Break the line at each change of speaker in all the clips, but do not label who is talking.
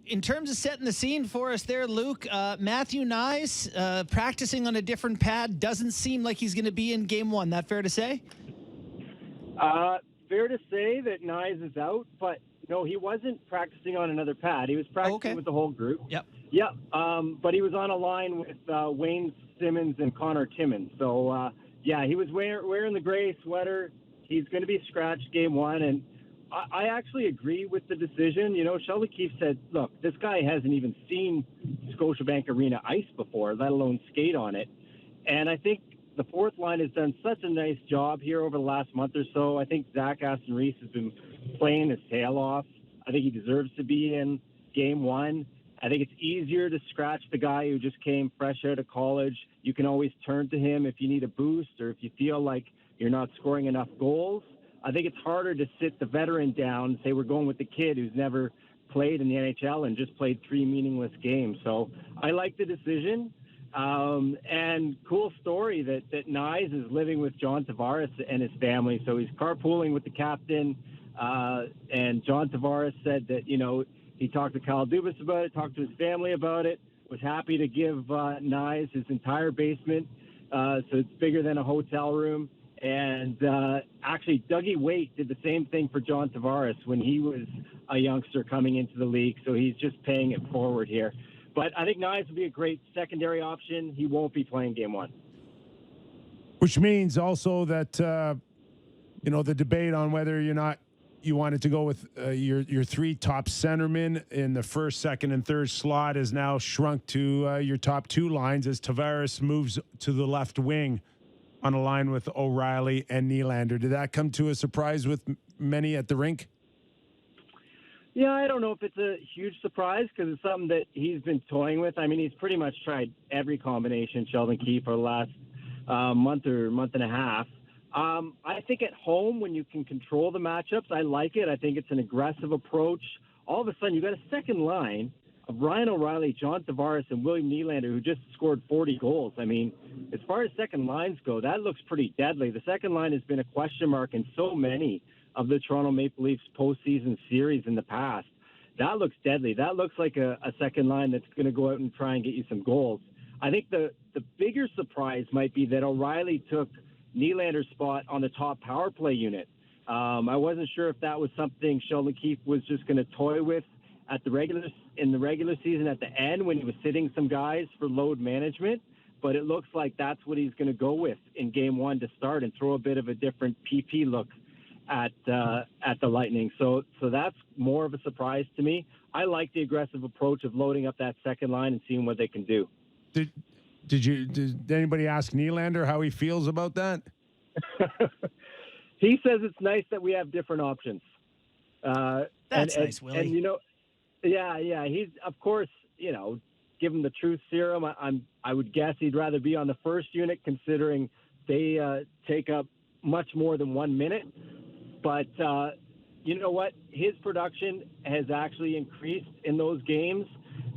in terms of setting the scene for us there, Luke, Matthew Knies practicing on a different pad doesn't seem like he's going to be in game one. That fair to say?
Fair to say that Knies is out, but no, he wasn't practicing on another pad. He was practicing with the whole group.
Yep.
Yep. But he was on a line with Wayne Simmons and Connor Timmins. So, yeah, he was wearing the gray sweater. He's going to be scratched game one, and I actually agree with the decision. You know, Sheldon Keefe said, look, this guy hasn't even seen Scotiabank Arena ice before, let alone skate on it. And I think the fourth line has done such a nice job here over the last month or so. I think Zach Aston-Reese has been playing his tail off. I think he deserves to be in game one. I think it's easier to scratch the guy who just came fresh out of college. You can always turn to him if you need a boost or if you feel like you're not scoring enough goals. I think it's harder to sit the veteran down and say we're going with the kid who's never played in the NHL and just played 3 meaningless games. So I like the decision. And cool story that Knies is living with John Tavares and his family. So he's carpooling with the captain. And John Tavares said that, you know, he talked to Kyle Dubas about it, talked to his family about it, was happy to give Knies his entire basement. So it's bigger than a hotel room. And actually, Dougie Waite did the same thing for John Tavares when he was a youngster coming into the league. So he's just paying it forward here. But I think Knies will be a great secondary option. He won't be playing game one.
Which means also that, you know, the debate on whether you wanted to go with your 3 top centermen in the first, second, and third slot is now shrunk to your top 2 lines as Tavares moves to the left wing on a line with OReilly and Nylander. Did that come to a surprise with many at the rink?
Yeah, I don't know if it's a huge surprise because it's something that he's been toying with. I mean, he's pretty much tried every combination, Sheldon Keefe, for the last month or month and a half. I think at home, when you can control the matchups, I like it. I think it's an aggressive approach. All of a sudden, you've got a second line of Ryan O'Reilly, John Tavares, and William Nylander, who just scored 40 goals. I mean, as far as second lines go, that looks pretty deadly. The second line has been a question mark in so many of the Toronto Maple Leafs postseason series in the past. That looks deadly. That looks like a second line that's going to go out and try and get you some goals. I think the bigger surprise might be that O'Reilly took Nylander's spot on the top power play unit. I wasn't sure if that was something Sheldon Keefe was just going to toy with in the regular season at the end when he was sitting some guys for load management, but it looks like that's what he's going to go with in game one to start and throw a bit of a different PP look at the Lightning. So that's more of a surprise to me. I like the aggressive approach of loading up that second line and seeing what they can do.
Did anybody ask Nylander how he feels about that?
He says it's nice that we have different options.
That's nice, Willie.
And, you know, yeah. He's, of course, you know, give him the truth serum. I would guess he'd rather be on the first unit considering they take up much more than 1 minute. But you know what? His production has actually increased in those games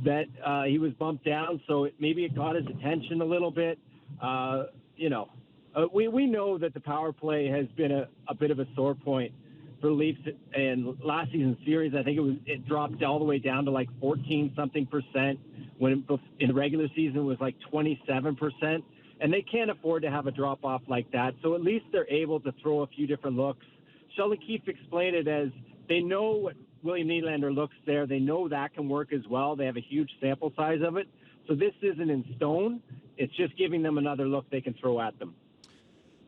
that he was bumped down, so maybe it got his attention a little bit. You know, we know that the power play has been a bit of a sore point for Leafs in last season's series. I think it dropped all the way down to like 14-something% when in the regular season it was like 27%. And they can't afford to have a drop-off like that. So at least they're able to throw a few different looks. Sheldon Keefe explained it as they know what William Nylander looks there. They know that can work as well. They have a huge sample size of it. So this isn't in stone. It's just giving them another look they can throw at them.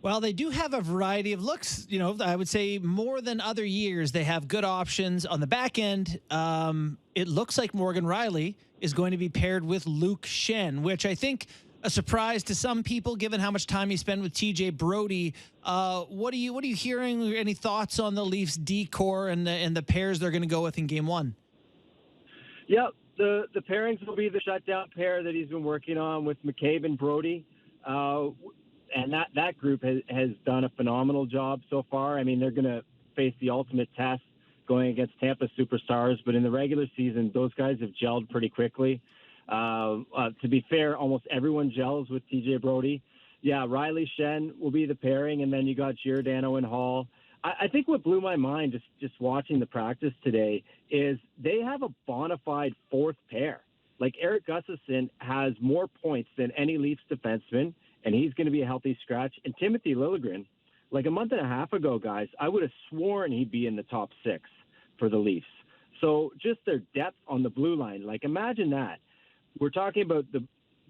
Well, they do have a variety of looks. You know, I would say more than other years, they have good options on the back end. It looks like Morgan Rielly is going to be paired with Luke Schenn, which I think a surprise to some people, given how much time he spent with TJ Brody. What are you hearing? Any thoughts on the Leafs D-core and the pairs they're going to go with in game one?
Yep, the pairings will be the shutdown pair that he's been working on with McCabe and Brody. And that group has done a phenomenal job so far. I mean, they're going to face the ultimate test going against Tampa Superstars, but in the regular season, those guys have gelled pretty quickly. To be fair, almost everyone gels with TJ Brody. Yeah, Riley Schenn will be the pairing, and then you got Giordano and Hall. I think what blew my mind just watching the practice today is they have a bona fide fourth pair. Like Eric Gustafsson has more points than any Leafs defenseman, and he's going to be a healthy scratch. And Timothy Liljegren, like a month and a half ago, guys, I would have sworn he'd be in the top 6 for the Leafs. So just their depth on the blue line, like imagine that. We're talking about the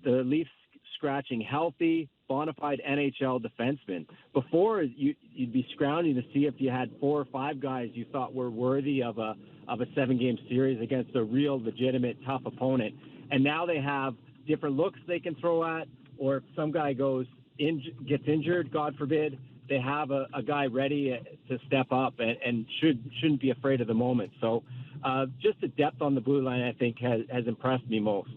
Leafs scratching healthy, bona fide NHL defensemen. Before, you'd be scrounging to see if you had 4 or 5 guys you thought were worthy of a 7-game series against a real, legitimate, tough opponent. And now they have different looks they can throw at, or if some guy gets injured, God forbid, they have a guy ready to step up and shouldn't be afraid of the moment. So just the depth on the blue line, I think, has impressed me most.